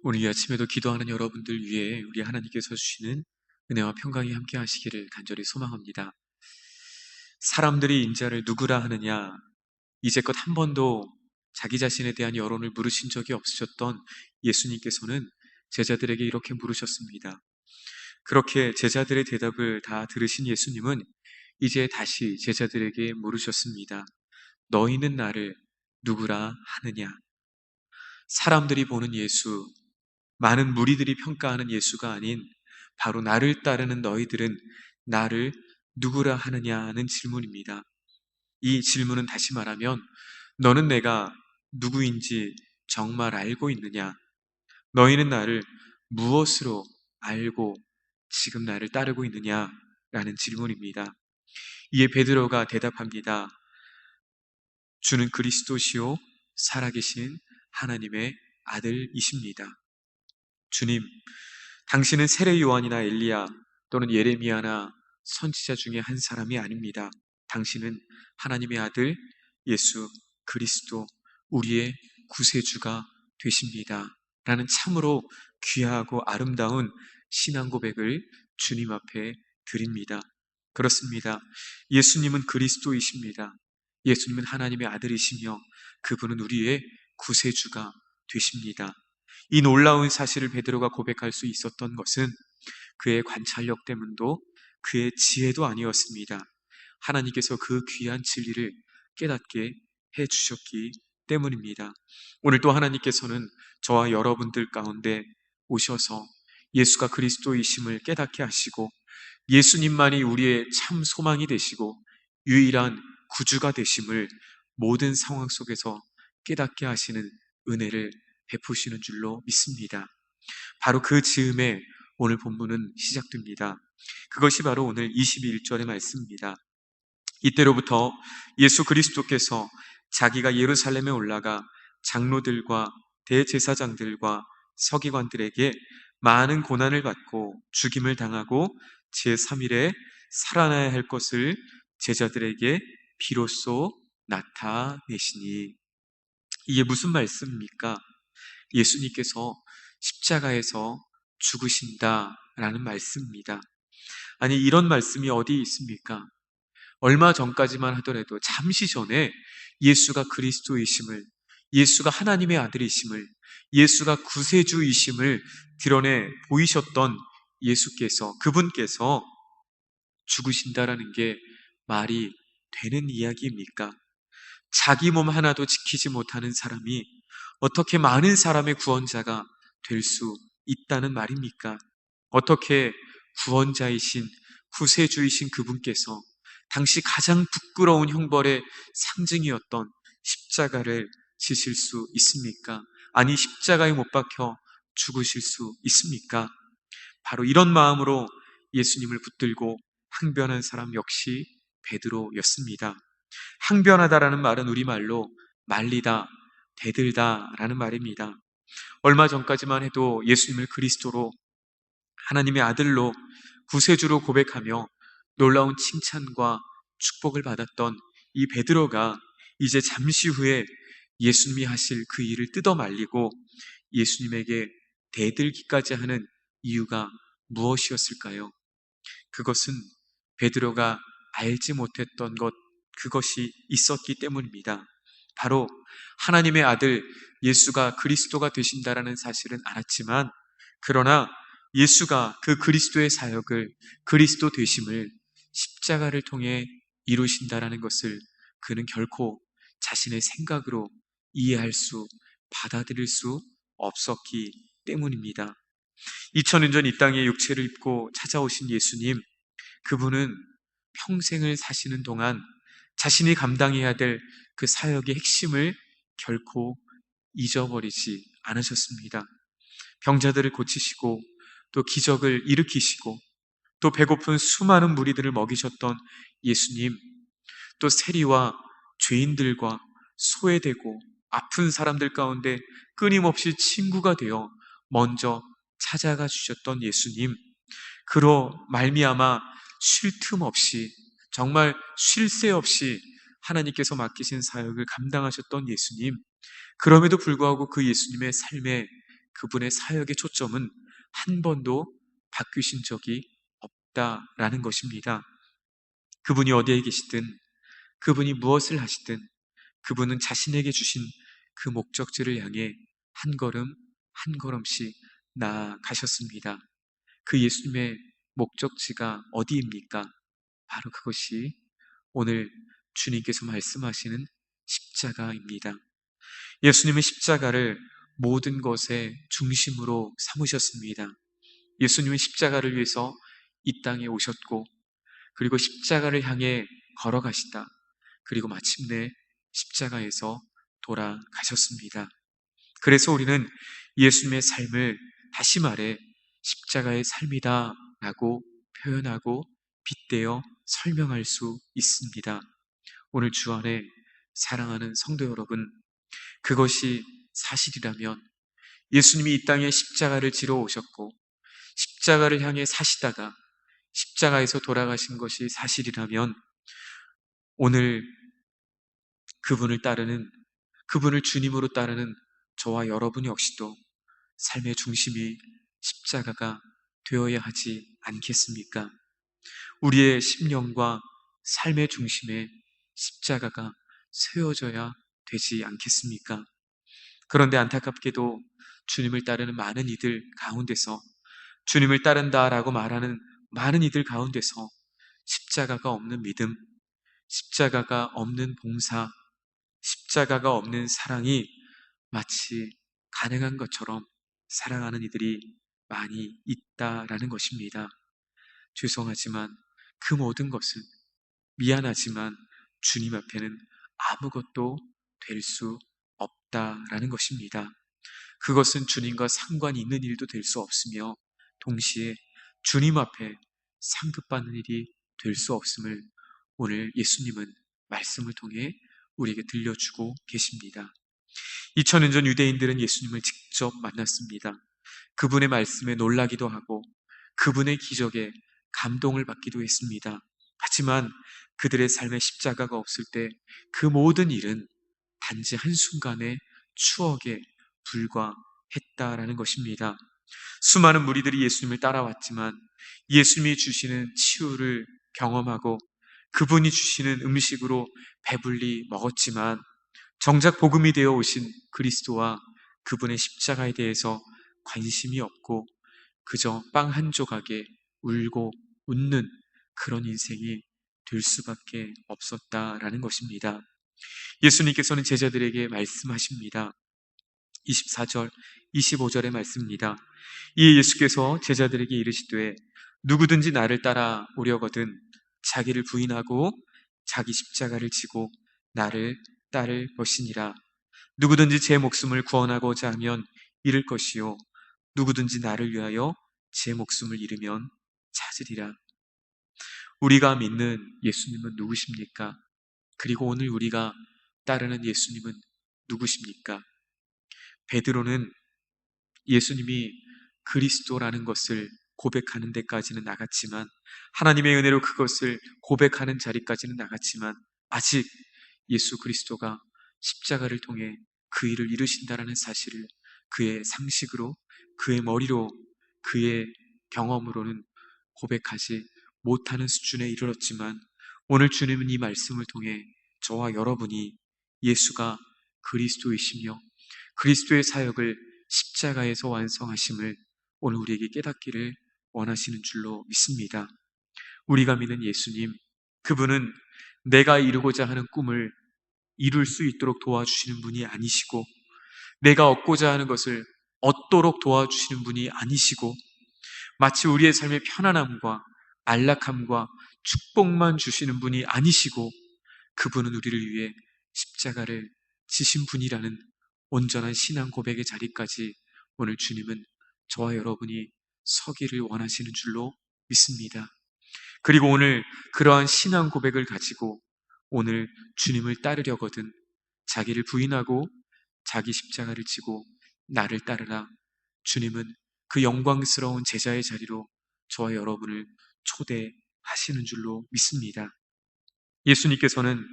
오늘 이 아침에도 기도하는 여러분들 위해 우리 하나님께서 주시는 은혜와 평강이 함께 하시기를 간절히 소망합니다. 사람들이 인자를 누구라 하느냐, 이제껏 한 번도 자기 자신에 대한 여론을 물으신 적이 없으셨던 예수님께서는 제자들에게 이렇게 물으셨습니다. 그렇게 제자들의 대답을 다 들으신 예수님은 이제 다시 제자들에게 물으셨습니다. 너희는 나를 누구라 하느냐? 사람들이 보는 예수, 많은 무리들이 평가하는 예수가 아닌 바로 나를 따르는 너희들은 나를 누구라 하느냐는 질문입니다. 이 질문은 다시 말하면 너는 내가 누구인지 정말 알고 있느냐? 너희는 나를 무엇으로 알고 지금 나를 따르고 있느냐? 라는 질문입니다. 이에 베드로가 대답합니다. 주는 그리스도시요 살아계신 하나님의 아들이십니다. 주님, 당신은 세례 요한이나 엘리야 또는 예레미야나 선지자 중에 한 사람이 아닙니다. 당신은 하나님의 아들 예수 그리스도 우리의 구세주가 되십니다. 라는 참으로 귀하고 아름다운 신앙 고백을 주님 앞에 드립니다. 그렇습니다. 예수님은 그리스도이십니다. 예수님은 하나님의 아들이시며 그분은 우리의 구세주가 되십니다. 이 놀라운 사실을 베드로가 고백할 수 있었던 것은 그의 관찰력 때문도 그의 지혜도 아니었습니다. 하나님께서 그 귀한 진리를 깨닫게 해주셨기 때문입니다. 오늘 또 하나님께서는 저와 여러분들 가운데 오셔서 예수가 그리스도이심을 깨닫게 하시고 예수님만이 우리의 참 소망이 되시고 유일한 구주가 되심을 모든 상황 속에서 깨닫게 하시는 은혜를 베푸시는 줄로 믿습니다. 바로 그 즈음에 오늘 본문은 시작됩니다. 그것이 바로 오늘 22절의 말씀입니다. 이때로부터 예수 그리스도께서 자기가 예루살렘에 올라가 장로들과 대제사장들과 서기관들에게 많은 고난을 받고 죽임을 당하고 제3일에 살아나야 할 것을 제자들에게 비로소 나타내시니. 이게 무슨 말씀입니까? 예수님께서 십자가에서 죽으신다라는 말씀입니다. 아니, 이런 말씀이 어디 있습니까? 얼마 전까지만 하더라도 잠시 전에 예수가 그리스도이심을, 예수가 하나님의 아들이심을, 예수가 구세주이심을 드러내 보이셨던 예수께서, 그분께서 죽으신다라는 게 말이 되는 이야기입니까? 자기 몸 하나도 지키지 못하는 사람이 어떻게 많은 사람의 구원자가 될 수 있다는 말입니까? 어떻게 구원자이신 구세주이신 그분께서 당시 가장 부끄러운 형벌의 상징이었던 십자가를 지실 수 있습니까? 아니, 십자가에 못 박혀 죽으실 수 있습니까? 바로 이런 마음으로 예수님을 붙들고 항변한 사람 역시 베드로였습니다. 항변하다라는 말은 우리말로 말리다, 대들다라는 말입니다. 얼마 전까지만 해도 예수님을 그리스도로, 하나님의 아들로, 구세주로 고백하며 놀라운 칭찬과 축복을 받았던 이 베드로가 이제 잠시 후에 예수님이 하실 그 일을 뜯어 말리고 예수님에게 대들기까지 하는 이유가 무엇이었을까요? 그것은 베드로가 알지 못했던 것, 그것이 있었기 때문입니다. 바로 하나님의 아들 예수가 그리스도가 되신다라는 사실은 알았지만, 그러나 예수가 그 그리스도의 사역을, 그리스도 되심을 십자가를 통해 이루신다라는 것을 그는 결코 자신의 생각으로 이해할 수, 받아들일 수 없었기 때문입니다. 2000년 전 이 땅에 육체를 입고 찾아오신 예수님, 그분은 평생을 사시는 동안 자신이 감당해야 될 그 사역의 핵심을 결코 잊어버리지 않으셨습니다. 병자들을 고치시고 또 기적을 일으키시고 또 배고픈 수많은 무리들을 먹이셨던 예수님, 또 세리와 죄인들과 소외되고 아픈 사람들 가운데 끊임없이 친구가 되어 먼저 찾아가 주셨던 예수님, 그로 말미암아 쉴 틈 없이, 정말 쉴 새 없이 하나님께서 맡기신 사역을 감당하셨던 예수님, 그럼에도 불구하고 그 예수님의 삶에 그분의 사역의 초점은 한 번도 바뀌신 적이 없다라는 것입니다. 그분이 어디에 계시든, 그분이 무엇을 하시든, 그분은 자신에게 주신 그 목적지를 향해 한 걸음 한 걸음씩 나아가셨습니다. 그 예수님의 목적지가 어디입니까? 바로 그것이 오늘 주님께서 말씀하시는 십자가입니다. 예수님은 십자가를 모든 것의 중심으로 삼으셨습니다. 예수님은 십자가를 위해서 이 땅에 오셨고, 그리고 십자가를 향해 걸어가시다. 그리고 마침내 십자가에서 돌아가셨습니다. 그래서 우리는 예수님의 삶을 다시 말해 십자가의 삶이다 라고 표현하고 빗대어 설명할 수 있습니다. 오늘 주 안에 사랑하는 성도 여러분, 그것이 사실이라면 예수님이 이 땅에 십자가를 지러 오셨고 십자가를 향해 사시다가 십자가에서 돌아가신 것이 사실이라면 오늘 그분을 따르는, 그분을 주님으로 따르는 저와 여러분 역시도 삶의 중심이 십자가가 되어야 하지 않겠습니까? 우리의 심령과 삶의 중심에 십자가가 세워져야 되지 않겠습니까? 그런데 안타깝게도 주님을 따르는 많은 이들 가운데서, 주님을 따른다라고 말하는 많은 이들 가운데서 십자가가 없는 믿음, 십자가가 없는 봉사, 십자가가 없는 사랑이 마치 가능한 것처럼 살아가는 이들이 많이 있다라는 것입니다. 죄송하지만 그 모든 것은, 미안하지만 주님 앞에는 아무것도 될 수 없다라는 것입니다. 그것은 주님과 상관이 있는 일도 될 수 없으며 동시에 주님 앞에 상급받는 일이 될 수 없음을 오늘 예수님은 말씀을 통해 우리에게 들려주고 계십니다. 2000년 전 유대인들은 예수님을 직접 만났습니다. 그분의 말씀에 놀라기도 하고 그분의 기적에 감동을 받기도 했습니다. 하지만 그들의 삶에 십자가가 없을 때 그 모든 일은 단지 한순간의 추억에 불과했다라는 것입니다. 수많은 무리들이 예수님을 따라왔지만 예수님이 주시는 치유를 경험하고 그분이 주시는 음식으로 배불리 먹었지만 정작 복음이 되어 오신 그리스도와 그분의 십자가에 대해서 관심이 없고 그저 빵 한 조각에 울고 웃는 그런 인생이 될 수밖에 없었다라는 것입니다. 예수님께서는 제자들에게 말씀하십니다. 24절, 25절의 말씀입니다. 이에 예수께서 제자들에게 이르시되 누구든지 나를 따라 오려거든 자기를 부인하고 자기 십자가를 지고 나를 따를 것이니라. 누구든지 제 목숨을 구원하고자 하면 잃을 것이요 누구든지 나를 위하여 제 목숨을 잃으면 찾으리라. 우리가 믿는 예수님은 누구십니까? 그리고 오늘 우리가 따르는 예수님은 누구십니까? 베드로는 예수님이 그리스도라는 것을 고백하는 데까지는 나갔지만, 하나님의 은혜로 그것을 고백하는 자리까지는 나갔지만 아직 예수 그리스도가 십자가를 통해 그 일을 이루신다라는 사실을 그의 상식으로, 그의 머리로, 그의 경험으로는 고백하지 못하는 수준에 이르렀지만 오늘 주님은 이 말씀을 통해 저와 여러분이 예수가 그리스도이시며 그리스도의 사역을 십자가에서 완성하심을 오늘 우리에게 깨닫기를 원하시는 줄로 믿습니다. 우리가 믿는 예수님, 그분은 내가 이루고자 하는 꿈을 이룰 수 있도록 도와주시는 분이 아니시고 내가 얻고자 하는 것을 얻도록 도와주시는 분이 아니시고 마치 우리의 삶의 편안함과 안락함과 축복만 주시는 분이 아니시고 그분은 우리를 위해 십자가를 지신 분이라는 온전한 신앙 고백의 자리까지 오늘 주님은 저와 여러분이 서기를 원하시는 줄로 믿습니다. 그리고 오늘 그러한 신앙 고백을 가지고 오늘 주님을 따르려거든 자기를 부인하고 자기 십자가를 지고 나를 따르라. 주님은 그 영광스러운 제자의 자리로 저와 여러분을 초대하시는 줄로 믿습니다. 예수님께서는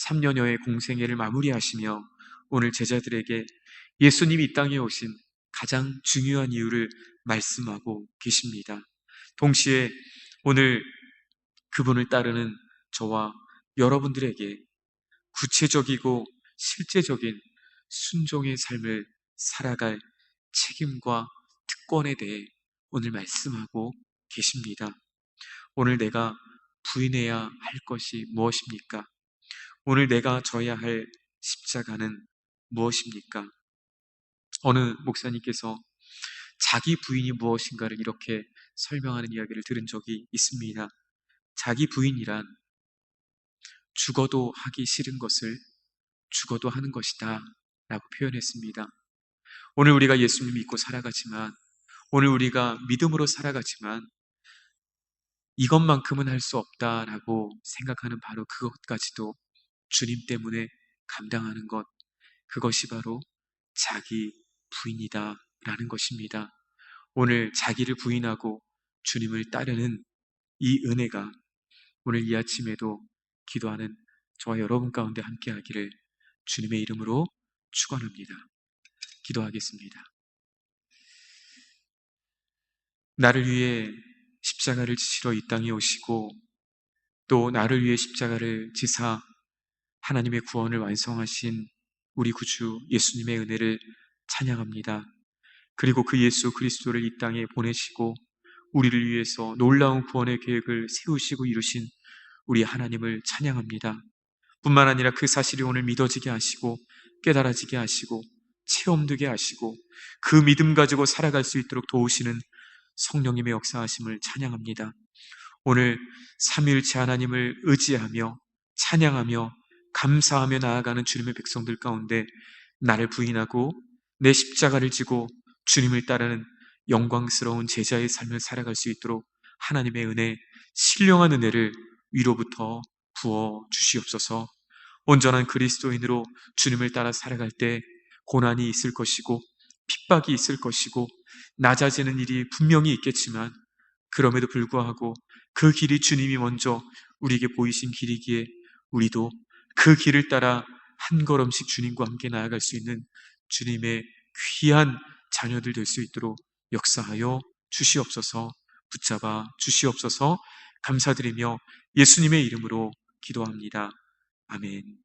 3년여의 공생애를 마무리하시며 오늘 제자들에게 예수님이 이 땅에 오신 가장 중요한 이유를 말씀하고 계십니다. 동시에 오늘 그분을 따르는 저와 여러분들에게 구체적이고 실제적인 순종의 삶을 살아갈 책임과 특권에 대해 오늘 말씀하고 계십니다. 오늘 내가 부인해야 할 것이 무엇입니까? 오늘 내가 져야 할 십자가는 무엇입니까? 어느 목사님께서 자기 부인이 무엇인가를 이렇게 설명하는 이야기를 들은 적이 있습니다. 자기 부인이란 죽어도 하기 싫은 것을 죽어도 하는 것이다 라고 표현했습니다. 오늘 우리가 예수님 믿고 살아가지만, 오늘 우리가 믿음으로 살아가지만 이것만큼은 할 수 없다라고 생각하는 바로 그것까지도 주님 때문에 감당하는 것, 그것이 바로 자기 부인이다 라는 것입니다. 오늘 자기를 부인하고 주님을 따르는 이 은혜가 오늘 이 아침에도 기도하는 저와 여러분 가운데 함께 하기를 주님의 이름으로 축원합니다. 기도하겠습니다. 나를 위해 십자가를 지시러 이 땅에 오시고 또 나를 위해 십자가를 지사 하나님의 구원을 완성하신 우리 구주 예수님의 은혜를 찬양합니다. 그리고 그 예수 그리스도를 이 땅에 보내시고 우리를 위해서 놀라운 구원의 계획을 세우시고 이루신 우리 하나님을 찬양합니다. 뿐만 아니라 그 사실이 오늘 믿어지게 하시고 깨달아지게 하시고 체험되게 하시고 그 믿음 가지고 살아갈 수 있도록 도우시는 성령님의 역사하심을 찬양합니다. 오늘 삼위일체 하나님을 의지하며 찬양하며 감사하며 나아가는 주님의 백성들 가운데 나를 부인하고 내 십자가를 지고 주님을 따르는 영광스러운 제자의 삶을 살아갈 수 있도록 하나님의 은혜, 신령한 은혜를 위로부터 부어 주시옵소서. 온전한 그리스도인으로 주님을 따라 살아갈 때 고난이 있을 것이고 핍박이 있을 것이고 낮아지는 일이 분명히 있겠지만 그럼에도 불구하고 그 길이 주님이 먼저 우리에게 보이신 길이기에 우리도 그 길을 따라 한 걸음씩 주님과 함께 나아갈 수 있는 주님의 귀한 자녀들 될 수 있도록 역사하여 주시옵소서. 붙잡아 주시옵소서. 감사드리며 예수님의 이름으로 기도합니다. 아멘.